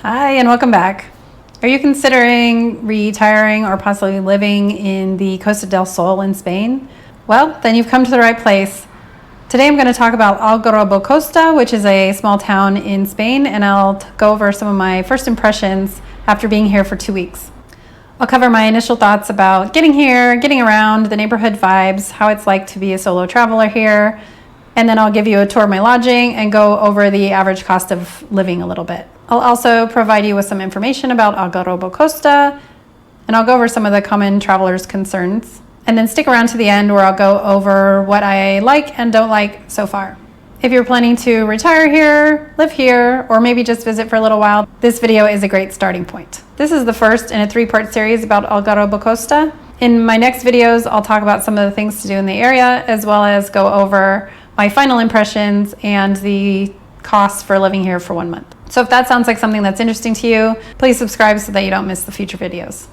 Hi, and welcome back. Are you considering retiring or possibly living in the Costa del Sol in Spain? Well, then you've come to the right place. Today I'm going to talk about Algarrobo-Costa, which is a small town in Spain, and I'll go over some of my first impressions after being here for 2 weeks. I'll cover my initial thoughts about getting here, getting around, the neighborhood vibes, how it's like to be a solo traveler here, and then I'll give you a tour of my lodging and go over the average cost of living a little bit. I'll also provide you with some information about Algarrobo-Costa, and I'll go over some of the common travelers' concerns. And then stick around to the end where I'll go over what I like and don't like so far. If you're planning to retire here, live here, or maybe just visit for a little while, this video is a great starting point. This is the first in a 3-part series about Algarrobo-Costa. In my next videos, I'll talk about some of the things to do in the area, as well as go over my final impressions and the costs for living here for 1 month. So if that sounds like something that's interesting to you, please subscribe so that you don't miss the future videos.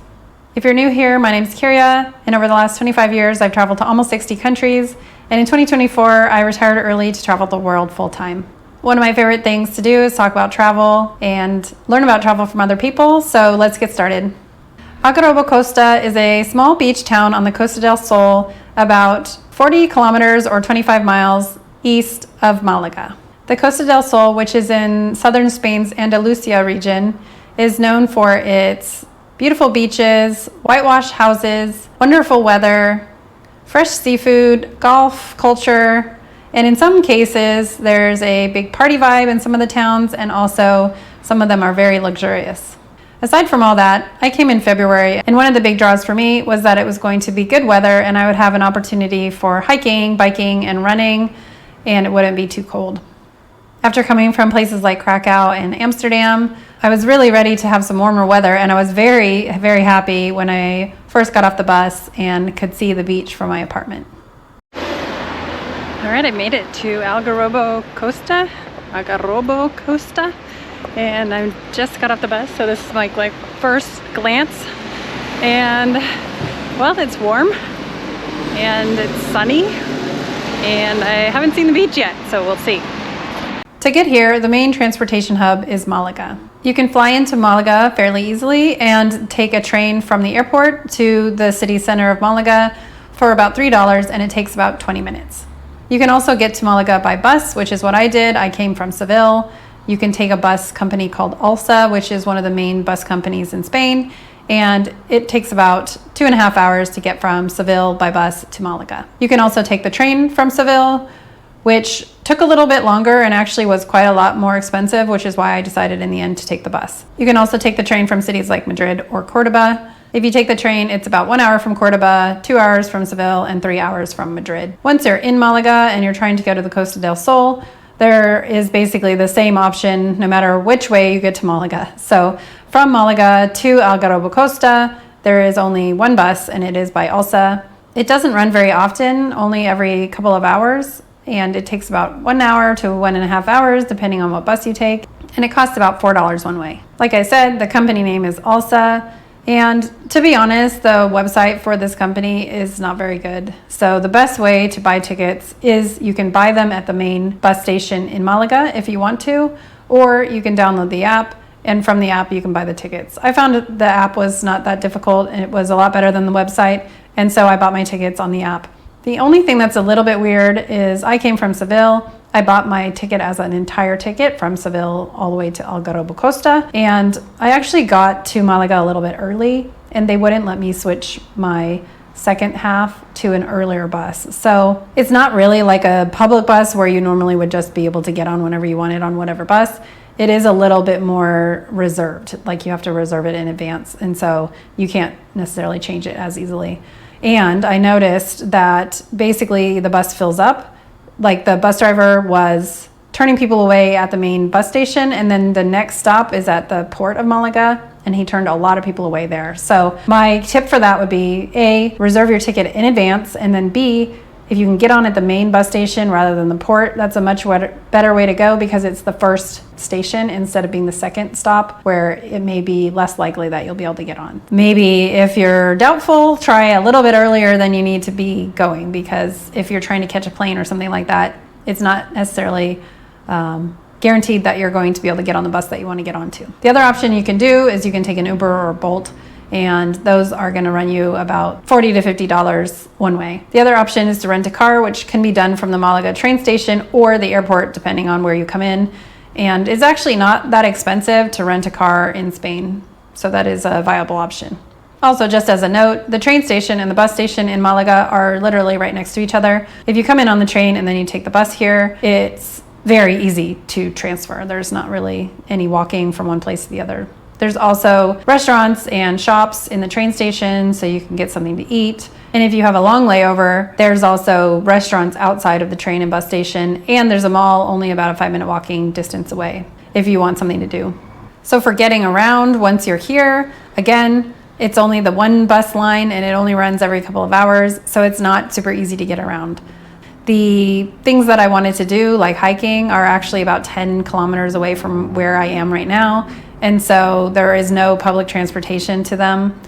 If you're new here, my name's Kyria, and over the last 25 years, I've traveled to almost 60 countries, and in 2024, I retired early to travel the world full-time. One of my favorite things to do is talk about travel and learn about travel from other people, so let's get started. Algarrobo-Costa is a small beach town on the Costa del Sol, about 40 kilometers or 25 miles east of Malaga. The Costa del Sol, which is in southern Spain's Andalusia region, is known for its beautiful beaches, whitewashed houses, wonderful weather, fresh seafood, golf culture, and in some cases, there's a big party vibe in some of the towns, and also some of them are very luxurious. Aside from all that, I came in February, and one of the big draws for me was that it was going to be good weather and I would have an opportunity for hiking, biking, and running, and it wouldn't be too cold. After coming from places like Krakow and Amsterdam, I was really ready to have some warmer weather, and I was very, very happy when I first got off the bus and could see the beach from my apartment. All right, I made it to Algarrobo-Costa, and I just got off the bus, so this is my first glance. And well, it's warm and it's sunny, and I haven't seen the beach yet, so we'll see. To get here, the main transportation hub is Malaga. You can fly into Malaga fairly easily and take a train from the airport to the city center of Malaga for about $3, and it takes about 20 minutes. You can also get to Malaga by bus, which is what I did. I came from Seville. You can take a bus company called ALSA, which is one of the main bus companies in Spain, and it takes about 2.5 hours to get from Seville by bus to Malaga. You can also take the train from Seville, which took a little bit longer and actually was quite a lot more expensive, which is why I decided in the end to take the bus. You can also take the train from cities like Madrid or Cordoba. If you take the train, it's about 1 hour from Cordoba, 2 hours from Seville, and 3 hours from Madrid. Once you're in Malaga and you're trying to go to the Costa del Sol, there is basically the same option no matter which way you get to Malaga. So from Malaga to Algarrobo-Costa, there is only one bus, and it is by ALSA. It doesn't run very often, only every couple of hours, and it takes about 1 hour to 1.5 hours depending on what bus you take, and it costs about $4 one way. Like I said, the company name is ALSA, and to be honest, the website for this company is not very good. So the best way to buy tickets is you can buy them at the main bus station in Malaga if you want to, or you can download the app, and from the app you can buy the tickets. I found the app was not that difficult, and it was a lot better than the website, and so I bought my tickets on the app. The only thing that's a little bit weird is I came from Seville. I bought my ticket as an entire ticket from Seville all the way to Algarrobo-Costa, and I actually got to Malaga a little bit early, and they wouldn't let me switch my second half to an earlier bus. So it's not really like a public bus where you normally would just be able to get on whenever you wanted on whatever bus. It is a little bit more reserved, like you have to reserve it in advance, and so you can't necessarily change it as easily. And I noticed that basically the bus fills up. Like the bus driver was turning people away at the main bus station, and then the next stop is at the port of Malaga, and he turned a lot of people away there. So my tip for that would be A, reserve your ticket in advance, and then B, if you can get on at the main bus station rather than the port, that's a much better way to go because it's the first station instead of being the second stop where it may be less likely that you'll be able to get on. Maybe if you're doubtful, try a little bit earlier than you need to be going, because if you're trying to catch a plane or something like that, it's not necessarily guaranteed that you're going to be able to get on the bus that you want to get onto. The other option you can do is you can take an Uber or a Bolt, and those are going to run you about $40 to $50 one way. The other option is to rent a car, which can be done from the Malaga train station or the airport, depending on where you come in. And it's actually not that expensive to rent a car in Spain, so that is a viable option. Also, just as a note, the train station and the bus station in Malaga are literally right next to each other. If you come in on the train and then you take the bus here, it's very easy to transfer. There's not really any walking from one place to the other. There's also restaurants and shops in the train station, so you can get something to eat. And if you have a long layover, there's also restaurants outside of the train and bus station, and there's a mall only about a 5-minute walking distance away if you want something to do. So for getting around once you're here, again, it's only the one bus line and it only runs every couple of hours, so it's not super easy to get around. The things that I wanted to do, like hiking, are actually about 10 kilometers away from where I am right now, and so there is no public transportation to them.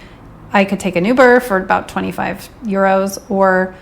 I could take an Uber for about 25 euros, or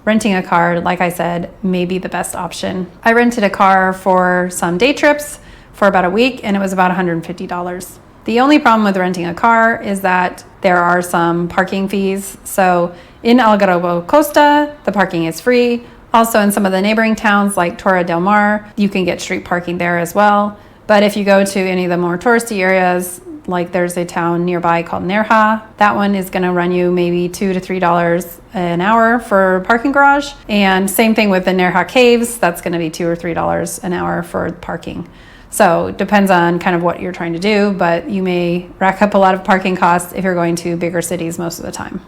renting a car, like I said, may be the best option. I rented a car for some day trips for about a week, and it was about $150. The only problem with renting a car is that there are some parking fees. So in Algarrobo-Costa, the parking is free. Also in some of the neighboring towns like Torre del Mar, you can get street parking there as well. But if you go to any of the more touristy areas, like there's a town nearby called Nerja, that one is going to run you maybe $2 to $3 an hour for parking garage. And same thing with the Nerja caves, that's going to be $2 or $3 an hour for parking. So it depends on kind of what you're trying to do, but you may rack up a lot of parking costs if you're going to bigger cities most of the time.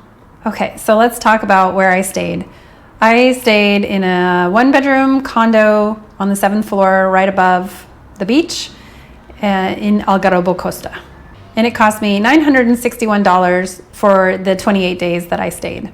Okay, so let's talk about where I stayed. I stayed in a 1-bedroom condo on the 7th floor right above the beach in Algarrobo-Costa. And it cost me $961 for the 28 days that I stayed.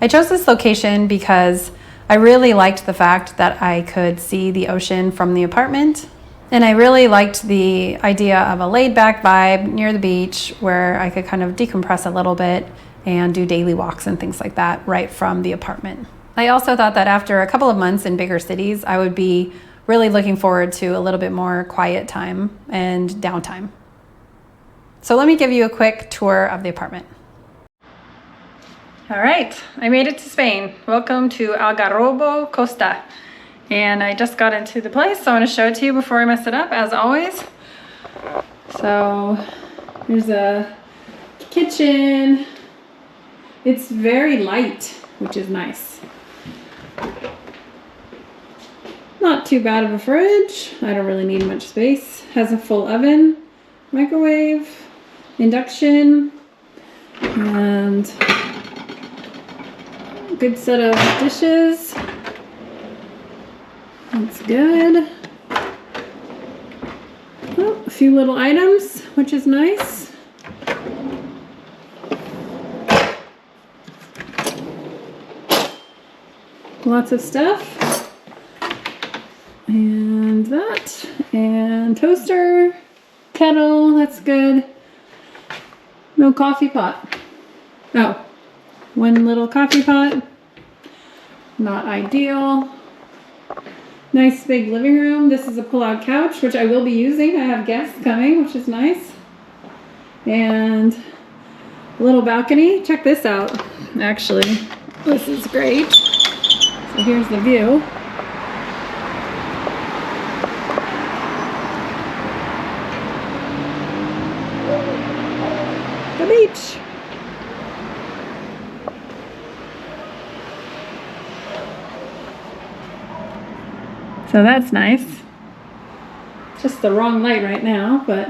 I chose this location because I really liked the fact that I could see the ocean from the apartment. And I really liked the idea of a laid-back vibe near the beach where I could kind of decompress a little bit and do daily walks and things like that right from the apartment. I also thought that after a couple of months in bigger cities, I would be really looking forward to a little bit more quiet time and downtime. So let me give you a quick tour of the apartment. All right, I made it to Spain. Welcome to Algarrobo-Costa. And I just got into the place, so I want to show it to you before I mess it up, as always. So there's a kitchen. It's very light, which is nice. Not too bad of a fridge. I don't really need much space. Has a full oven, microwave, induction, and a good set of dishes. That's good. Oh, a few little items, which is nice. Lots of stuff. And that. And toaster, kettle, that's good. No coffee pot. Oh, one little coffee pot. Not ideal. Nice big living room. This is a pull-out couch, which I will be using. I have guests coming, which is nice. And a little balcony. Check this out. Actually, this is great. So here's the view. The beach. So that's nice. Just the wrong light right now, but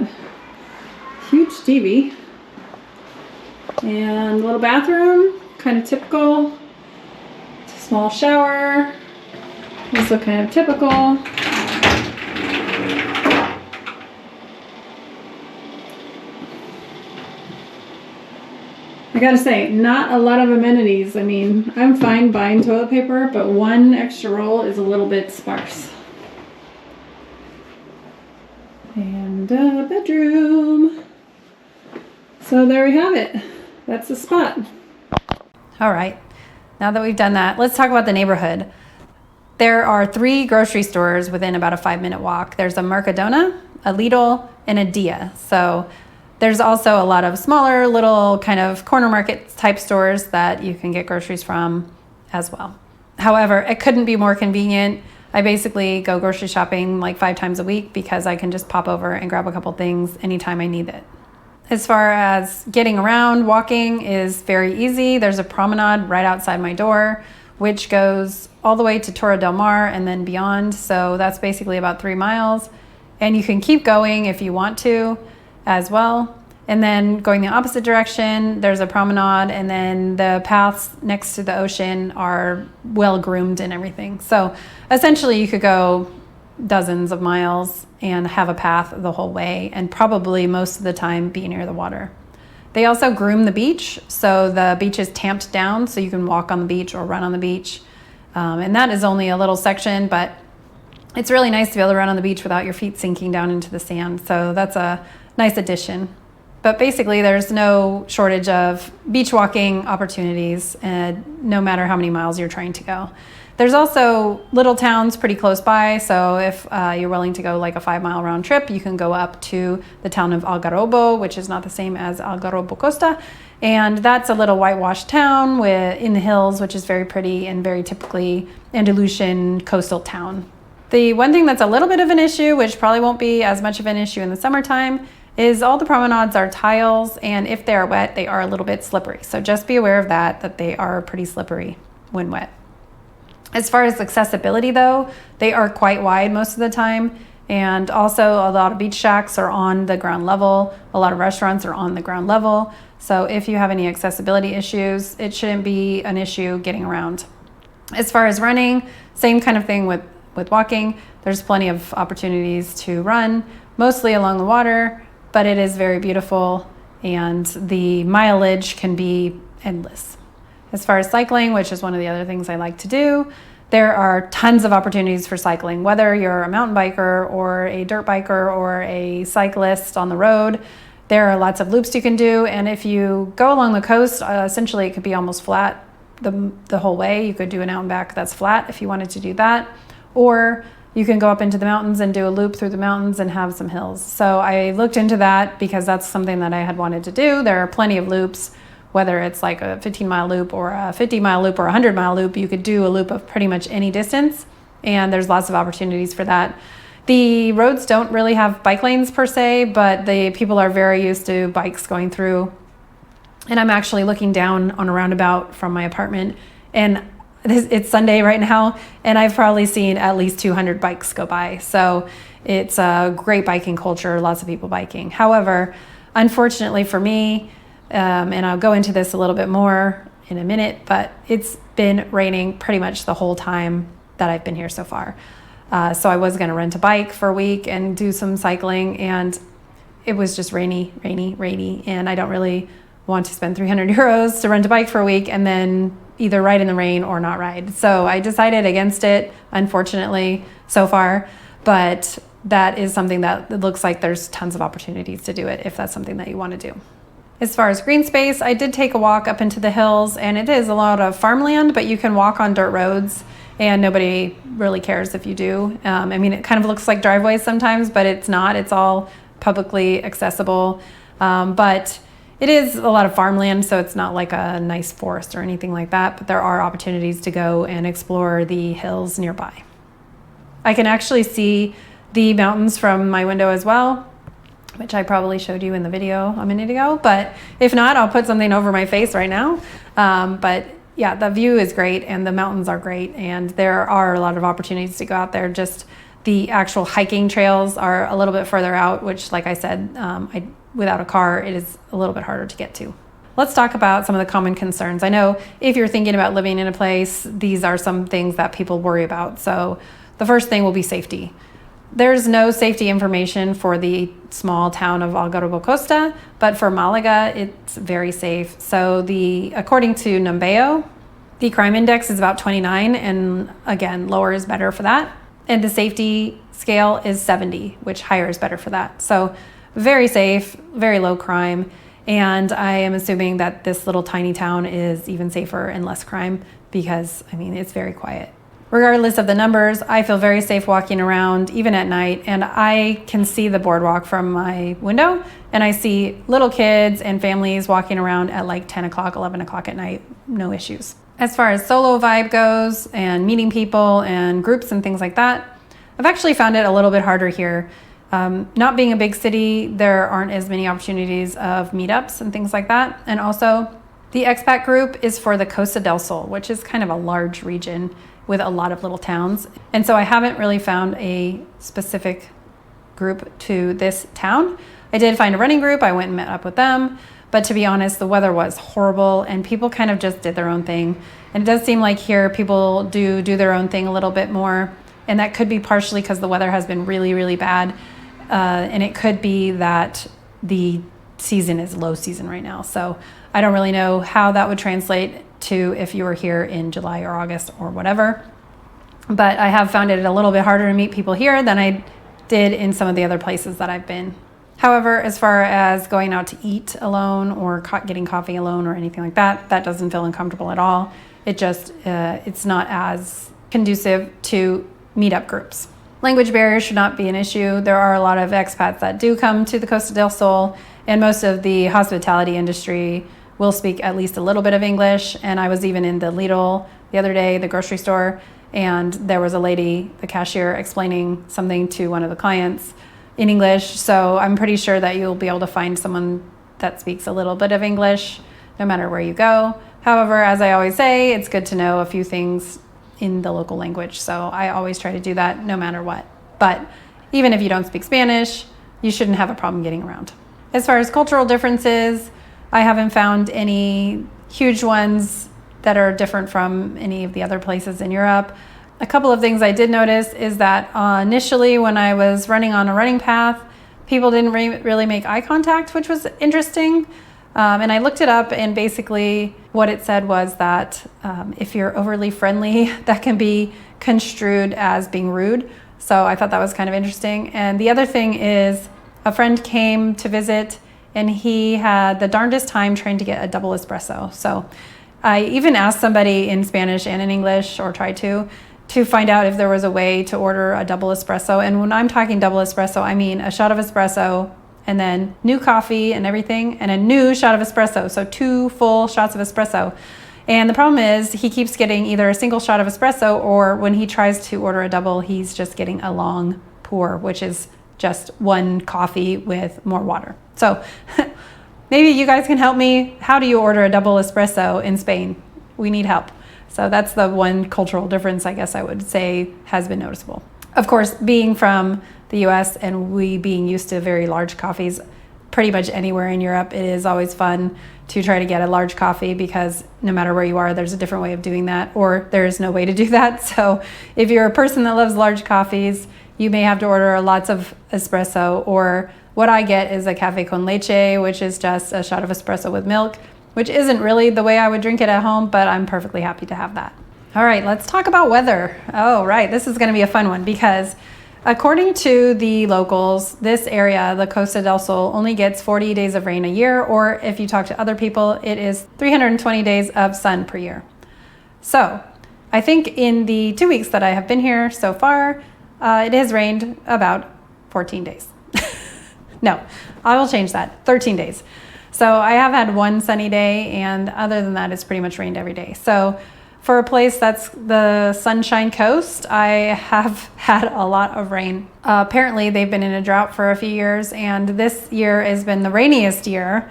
huge TV. And little bathroom, kind of typical. Small shower, also kind of typical. I gotta say, not a lot of amenities. I mean, I'm fine buying toilet paper, but one extra roll is a little bit sparse. And a bedroom. So there we have it. That's the spot. All right. Now that we've done that, let's talk about the neighborhood. There are 3 grocery stores within about a 5-minute walk. There's a Mercadona, a Lidl, and a Dia. So there's also a lot of smaller little kind of corner market type stores that you can get groceries from as well. However, it couldn't be more convenient. I basically go grocery shopping like 5 times a week because I can just pop over and grab a couple things anytime I need it. As far as getting around, walking is very easy. There's a promenade right outside my door, which goes all the way to Torre del Mar and then beyond. So that's basically about 3 miles. And you can keep going if you want to as well. And then going the opposite direction, there's a promenade, and then the paths next to the ocean are well groomed and everything. So essentially you could go dozens of miles and have a path the whole way, and probably most of the time be near the water. They also groom the beach, so the beach is tamped down so you can walk on the beach or run on the beach. And that is only a little section, but it's really nice to be able to run on the beach without your feet sinking down into the sand. So that's a nice addition. But basically there's no shortage of beach walking opportunities, no matter how many miles you're trying to go. There's also little towns pretty close by, so if you're willing to go like a 5-mile round trip, you can go up to the town of Algarrobo, which is not the same as Algarrobo-Costa, and that's a little whitewashed town in the hills, which is very pretty and very typically Andalusian coastal town. The one thing that's a little bit of an issue, which probably won't be as much of an issue in the summertime, is all the promenades are tiles, and if they're wet, they are a little bit slippery. So just be aware of that they are pretty slippery when wet. As far as accessibility though, they are quite wide most of the time, and also a lot of beach shacks are on the ground level. A lot of restaurants are on the ground level. So if you have any accessibility issues, it shouldn't be an issue getting around. As far as running, same kind of thing with walking. There's plenty of opportunities to run, mostly along the water, but it is very beautiful and the mileage can be endless. As far as cycling, which is one of the other things I like to do, there are tons of opportunities for cycling, whether you're a mountain biker or a dirt biker or a cyclist on the road. There are lots of loops you can do, and if you go along the coast, essentially it could be almost flat the whole way. You could do an out and back that's flat if you wanted to do that, or you can go up into the mountains and do a loop through the mountains and have some hills. So I looked into that because that's something that I had wanted to do. There are plenty of loops, whether it's like a 15-mile loop or a 50-mile loop or a 100-mile loop. You could do a loop of pretty much any distance, and there's lots of opportunities for that. The roads don't really have bike lanes per se, but the people are very used to bikes going through. And I'm actually looking down on a roundabout from my apartment, and it's Sunday right now, and I've probably seen at least 200 bikes go by. So it's a great biking culture, lots of people biking. However, unfortunately for me, and I'll go into this a little bit more in a minute, but it's been raining pretty much the whole time that I've been here so far. So I was going to rent a bike for a week and do some cycling, and it was just rainy, and I don't really want to spend 300 euros to rent a bike for a week and then either ride in the rain or not ride. So I decided against it, unfortunately, so far, but that is something that it looks like there's tons of opportunities to do it if that's something that you want to do. As far as green space, I did take a walk up into the hills, and it is a lot of farmland, but you can walk on dirt roads and nobody really cares if you do. I mean, it kind of looks like driveways sometimes, but it's not. It's all publicly accessible. But it is a lot of farmland, so it's not like a nice forest or anything like that, but there are opportunities to go and explore the hills nearby. I can actually see the mountains from my window as well, which I probably showed you in the video a minute ago, but if not, I'll put something over my face right now. But yeah, the view is great and the mountains are great, and there are a lot of opportunities to go out there. Just the actual hiking trails are a little bit further out, which, like I said, without a car, it is a little bit harder to get to. Let's talk about some of the common concerns. I know if you're thinking about living in a place, these are some things that people worry about. So the first thing will be safety. There's no safety information for the small town of Algarrobo-Costa, but for Malaga, it's very safe. So according to Numbeo, the crime index is about 29, and again, lower is better for that. And the safety scale is 70, which higher is better for that. So very safe, very low crime. And I am assuming that this little tiny town is even safer and less crime because, I mean, it's very quiet. Regardless of the numbers, I feel very safe walking around, even at night, and I can see the boardwalk from my window, and I see little kids and families walking around at like 10 o'clock, 11 o'clock at night, no issues. As far as solo vibe goes and meeting people and groups and things like that, I've actually found it a little bit harder here. Not being a big city, there aren't as many opportunities of meetups and things like that, and also the expat group is for the Costa del Sol, which is kind of a large region with a lot of little towns. And so I haven't really found a specific group to this town. I did find a running group. I went and met up with them. But to be honest, the weather was horrible and people kind of just did their own thing. And it does seem like here people do their own thing a little bit more. And that could be partially because the weather has been really, really bad. And it could be that the season is low season right now. So I don't really know how that would translate to if you were here in July or August or whatever. But I have found it a little bit harder to meet people here than I did in some of the other places that I've been. However, as far as going out to eat alone or getting coffee alone or anything like that, that doesn't feel uncomfortable at all. It just, it's not as conducive to meetup groups. Language barriers should not be an issue. There are a lot of expats that do come to the Costa del Sol, and most of the hospitality industry will speak at least a little bit of English. And I was even in the Lidl the other day, the grocery store, and there was a lady, the cashier, explaining something to one of the clients in English. So I'm pretty sure that you'll be able to find someone that speaks a little bit of English no matter where you go. However, as I always say, it's good to know a few things in the local language. So I always try to do that no matter what. But even if you don't speak Spanish, you shouldn't have a problem getting around. As far as cultural differences, I haven't found any huge ones that are different from any of the other places in Europe. A couple of things I did notice is that initially when I was running on a running path, people didn't really make eye contact, which was interesting. And I looked it up, and basically what it said was that if you're overly friendly, that can be construed as being rude. So I thought that was kind of interesting. And the other thing is a friend came to visit, and he had the darndest time trying to get a double espresso. So I even asked somebody in Spanish and in English, or tried to find out if there was a way to order a double espresso. And when I'm talking double espresso, I mean a shot of espresso and then new coffee and everything, and a new shot of espresso. So 2 full shots of espresso. And the problem is he keeps getting either a single shot of espresso, or when he tries to order a double, he's just getting a long pour, which is just 1 coffee with more water. So maybe you guys can help me. How do you order a double espresso in Spain? We need help. So that's the one cultural difference I guess I would say has been noticeable. Of course, being from the US and we being used to very large coffees, pretty much anywhere in Europe, it is always fun to try to get a large coffee, because no matter where you are, there's a different way of doing that, or there is no way to do that. So if you're a person that loves large coffees, you may have to order lots of espresso, or what I get is a café con leche, which is just a shot of espresso with milk, which isn't really the way I would drink it at home, but I'm perfectly happy to have that. All right, let's talk about weather. Oh, right, this is gonna be a fun one, because according to the locals, this area, the Costa del Sol, only gets 40 days of rain a year, or if you talk to other people, it is 320 days of sun per year. So I think in the 2 weeks that I have been here so far, it has rained about 14 days. No, I will change that, 13 days. So I have had 1 sunny day, and other than that, it's pretty much rained every day. So for a place that's the Sunshine Coast, I have had a lot of rain. Apparently, they've been in a drought for a few years, and this year has been the rainiest year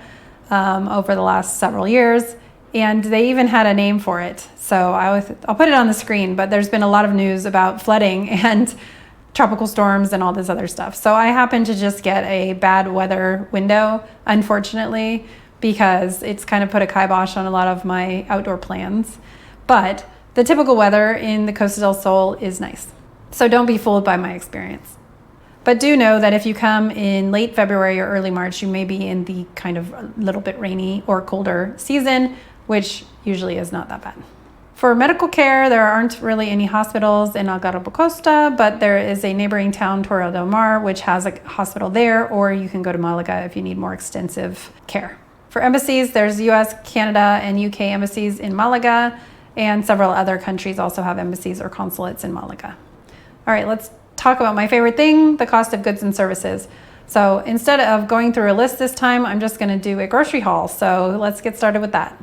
over the last several years, and they even had a name for it. So I'll put it on the screen, but there's been a lot of news about flooding and tropical storms and all this other stuff. So I happen to just get a bad weather window, unfortunately, because it's kind of put a kibosh on a lot of my outdoor plans. But the typical weather in the Costa del Sol is nice. So don't be fooled by my experience. But do know that if you come in late February or early March, you may be in the kind of a little bit rainy or colder season, which usually is not that bad. For medical care, there aren't really any hospitals in Algarrobo-Costa, but there is a neighboring town, Torre del Mar, which has a hospital there, or you can go to Malaga if you need more extensive care. For embassies, there's US, Canada, and UK embassies in Malaga, and several other countries also have embassies or consulates in Malaga. All right, let's talk about my favorite thing, the cost of goods and services. So instead of going through a list this time, I'm just gonna do a grocery haul. So let's get started with that.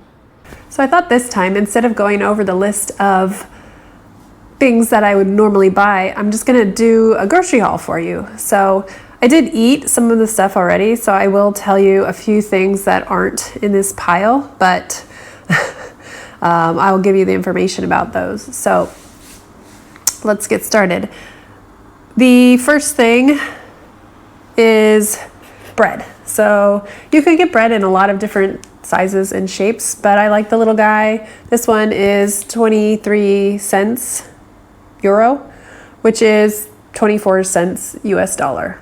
So I thought this time, instead of going over the list of things that I would normally buy, I'm just gonna do a grocery haul for you. So I did eat some of the stuff already, so I will tell you a few things that aren't in this pile, but I will give you the information about those. So let's get started. The first thing is bread. So you can get bread in a lot of different sizes and shapes, but I like the little guy. This one is 23 cents euro, which is 24 cents US dollar.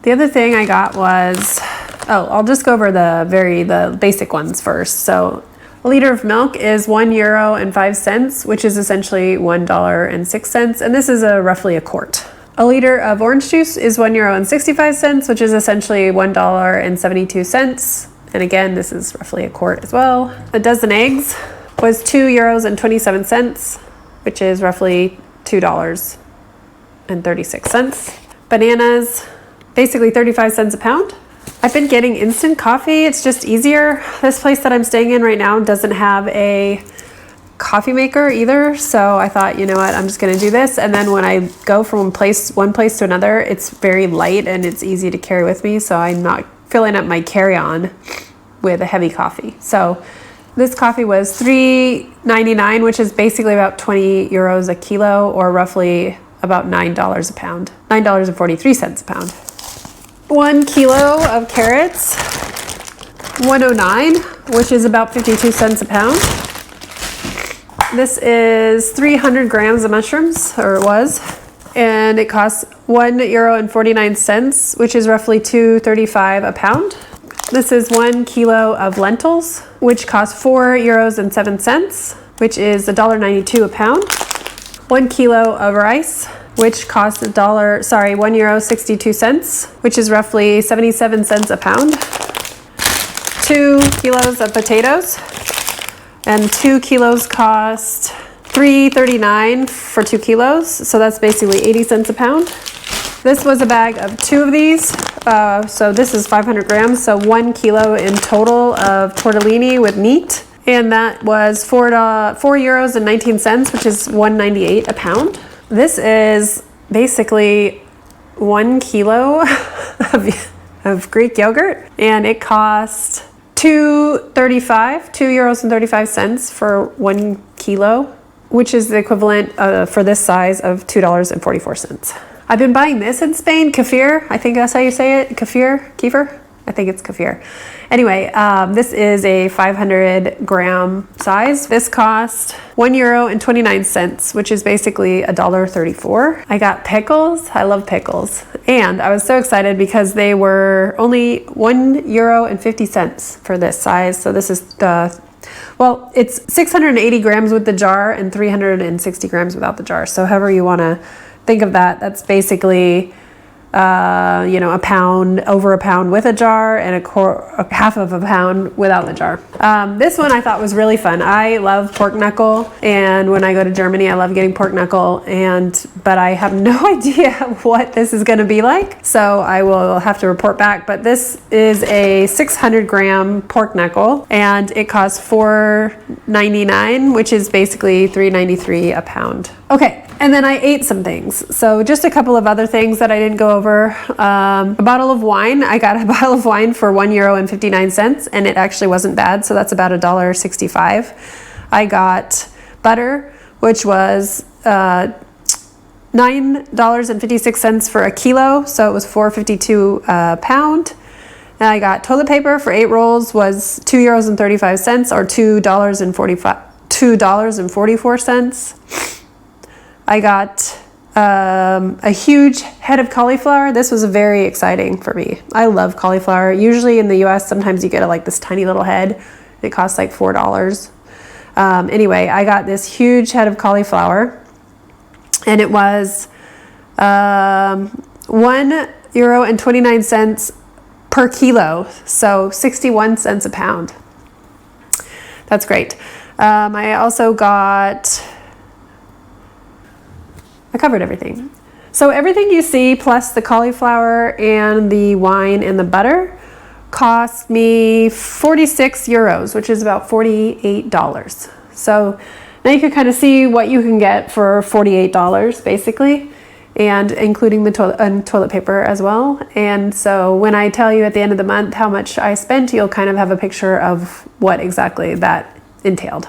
The other thing I got was, I'll just go over the basic ones first. So a liter of milk is €1.05, which is essentially $1.06, and this is roughly a quart. A liter of orange juice is €1.65, which is essentially $1.72, and again, this is roughly a quart as well. A dozen eggs was €2.27, which is roughly $2.36. Bananas, basically 35 cents a pound. I've been getting instant coffee. It's just easier. This place that I'm staying in right now doesn't have a coffee maker either. So I thought, you know what, I'm just gonna do this. And then when I go from one place to another, it's very light and it's easy to carry with me. So I'm not filling up my carry-on with a heavy coffee. So this coffee was $3.99, which is basically about 20 euros a kilo, or roughly about $9 a pound, $9.43 a pound. 1 kilo of carrots, $1.09, which is about 52 cents a pound. This is 300 grams of mushrooms, or it was, and it costs €1.49, which is roughly $2.35 a pound. This is 1 kilo of lentils, which costs €4.07, which is $1.92 a pound. 1 kilo of rice, which costs €1.62, which is roughly 77 cents a pound. 2 kilos of potatoes, and 2 kilos cost $3.39 for 2 kilos, so that's basically 80 cents a pound. This was a bag of 2 of these, so this is 500 grams, so 1 kilo in total of tortellini with meat, and that was €4.19, which is $1.98 a pound. This is basically 1 kilo of Greek yogurt, and it cost €2.35 for 1 kilo, which is the equivalent for this size of $2.44. I've been buying this in Spain, kefir. I think that's how you say it, kefir? I think it's kefir. Anyway, this is a 500 gram size. This cost €1.29, which is basically $1.34. I got pickles. I love pickles. And I was so excited because they were only €1.50 for this size. So this is it's 680 grams with the jar and 360 grams without the jar. So however you want to think of that, that's basically a pound, over a pound with a jar, and half of a pound without the jar. This one I thought was really fun. I love pork knuckle, and when I go to Germany, I love getting pork knuckle, but I have no idea what this is going to be like, so I will have to report back. But this is a 600 gram pork knuckle, and it costs $4.99, which is basically $3.93 a pound. Okay. And then I ate some things. So just a couple of other things that I didn't go over. A bottle of wine. I got a bottle of wine for €1.59, and it actually wasn't bad. So that's about $1.65. I got butter, which was $9.56 for a kilo. So it was $4.52 a pound. And I got toilet paper for 8 rolls, was €2.35, or $2.44. I got a huge head of cauliflower. This was very exciting for me. I love cauliflower. Usually in the US, sometimes you get this tiny little head. It costs like $4. Anyway, I got this huge head of cauliflower, and it was €1.29 per kilo, so 61 cents a pound. that's great. I also got, I covered everything. So everything you see plus the cauliflower and the wine and the butter cost me 46 euros, which is about $48. So now you can kind of see what you can get for $48 basically, and including the toilet paper as well. And so when I tell you at the end of the month how much I spent, you'll kind of have a picture of what exactly that entailed.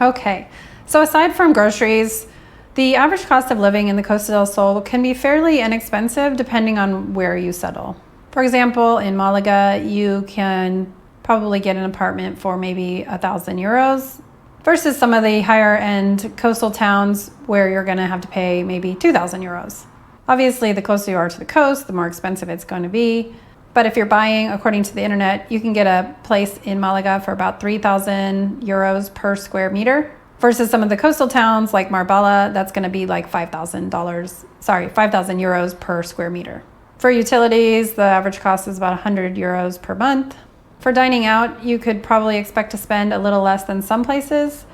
Okay, so aside from groceries, the average cost of living in the Costa del Sol can be fairly inexpensive depending on where you settle. For example, in Malaga, you can probably get an apartment for maybe 1,000 euros versus some of the higher end coastal towns where you're gonna have to pay maybe 2,000 euros. Obviously, the closer you are to the coast, the more expensive it's going to be. But if you're buying, according to the internet, you can get a place in Malaga for about 3,000 euros per square meter. Versus some of the coastal towns like Marbella, that's going to be like $5,000 euros per square meter. For utilities, the average cost is about 100 euros per month. For dining out, you could probably expect to spend a little less than some places.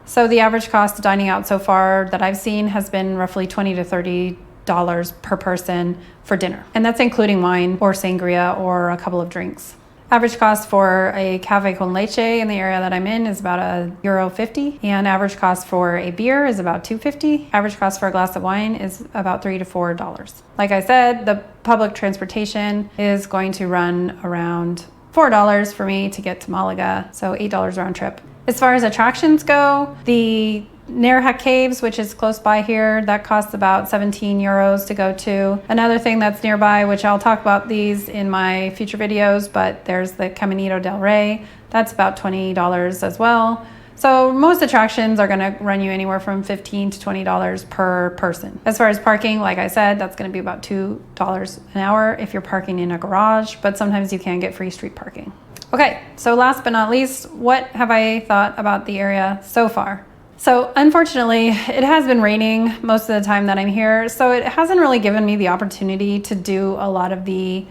So the average cost of dining out so far that I've seen has been roughly $20 to $30 per person for dinner. And that's including wine or sangria or a couple of drinks. Average cost for a café con leche in the area that I'm in is about €1.50, and average cost for a beer is about $2.50. Average cost for a glass of wine is about $3 to $4. Like I said, the public transportation is going to run around $4 for me to get to Malaga, so $8 round trip. As far as attractions go, the Nerja Caves, which is close by here, that costs about 17 euros to go to. Another thing that's nearby, which I'll talk about these in my future videos, but there's the Caminito del Rey. That's about $20 as well. So most attractions are gonna run you anywhere from $15 to $20 per person. As far as parking, like I said, that's gonna be about $2 an hour if you're parking in a garage, but sometimes you can get free street parking. Okay, so last but not least, what have I thought about the area so far? So unfortunately, it has been raining most of the time that I'm here, so it hasn't really given me the opportunity to do a lot of the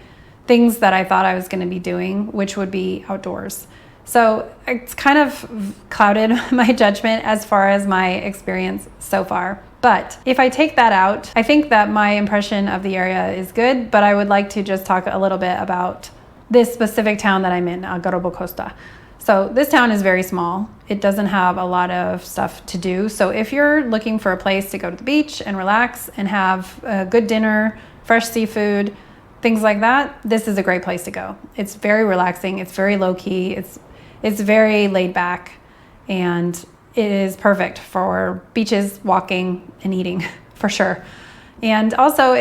things that I thought I was going to be doing, which would be outdoors. So it's kind of clouded my judgment as far as my experience so far. But if I take that out, I think that my impression of the area is good, but I would like to just talk a little bit about this specific town that I'm in, Algarrobo-Costa. So this town is very small. It doesn't have a lot of stuff to do. So if you're looking for a place to go to the beach and relax and have a good dinner, fresh seafood, things like that, this is a great place to go. It's very relaxing. It's very low key. It's very laid back, and it is perfect for beaches, walking, and eating for sure. And also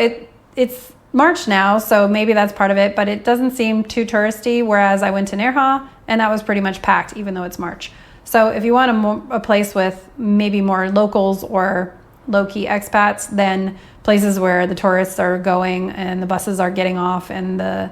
it's March now, so maybe that's part of it, but it doesn't seem too touristy, whereas I went to Nerja and that was pretty much packed even though it's March. So if you want a place with maybe more locals or low-key expats than places where the tourists are going and the buses are getting off and the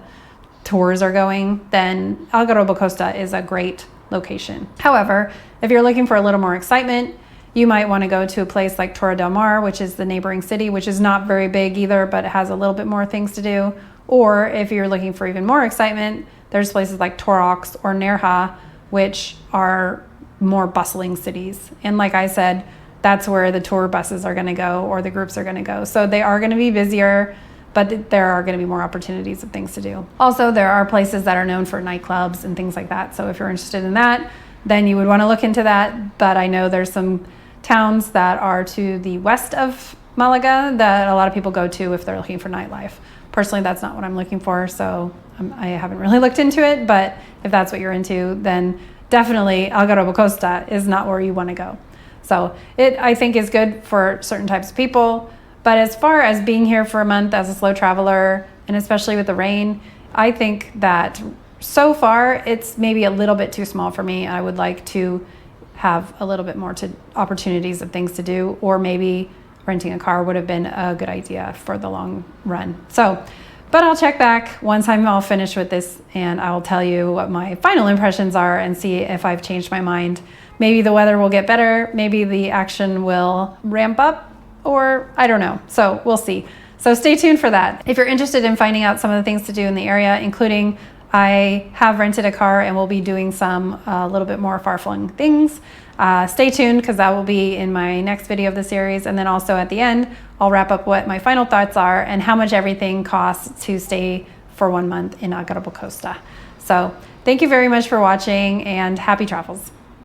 tours are going, then Algarrobo-Costa is a great location. However, if you're looking for a little more excitement, you might want to go to a place like Torre del Mar, which is the neighboring city, which is not very big either, but it has a little bit more things to do. Or if you're looking for even more excitement, there's places like Torox or Nerja, which are more bustling cities. And like I said, that's where the tour buses are going to go or the groups are going to go. So they are going to be busier, but there are going to be more opportunities of things to do. Also, there are places that are known for nightclubs and things like that. So if you're interested in that, then you would want to look into that. But I know there's some towns that are to the west of Malaga that a lot of people go to if they're looking for nightlife. Personally, that's not what I'm looking for, so I haven't really looked into it, but if that's what you're into, then definitely Algarrobo-Costa is not where you want to go. So it, I think, is good for certain types of people, but as far as being here for a month as a slow traveler, and especially with the rain, I think that so far it's maybe a little bit too small for me. I would like to have a little bit more opportunities of things to do, or maybe renting a car would have been a good idea for the long run. So, but I'll check back once I'm all finished with this and I'll tell you what my final impressions are and see if I've changed my mind. Maybe the weather will get better, maybe the action will ramp up, or I don't know. So we'll see. So stay tuned for that. If you're interested in finding out some of the things to do in the area, including I have rented a car and will be doing some a little bit more far-flung things. Stay tuned because that will be in my next video of the series. And then also at the end, I'll wrap up what my final thoughts are and how much everything costs to stay for 1 month in Algarrobo-Costa. So thank you very much for watching and happy travels.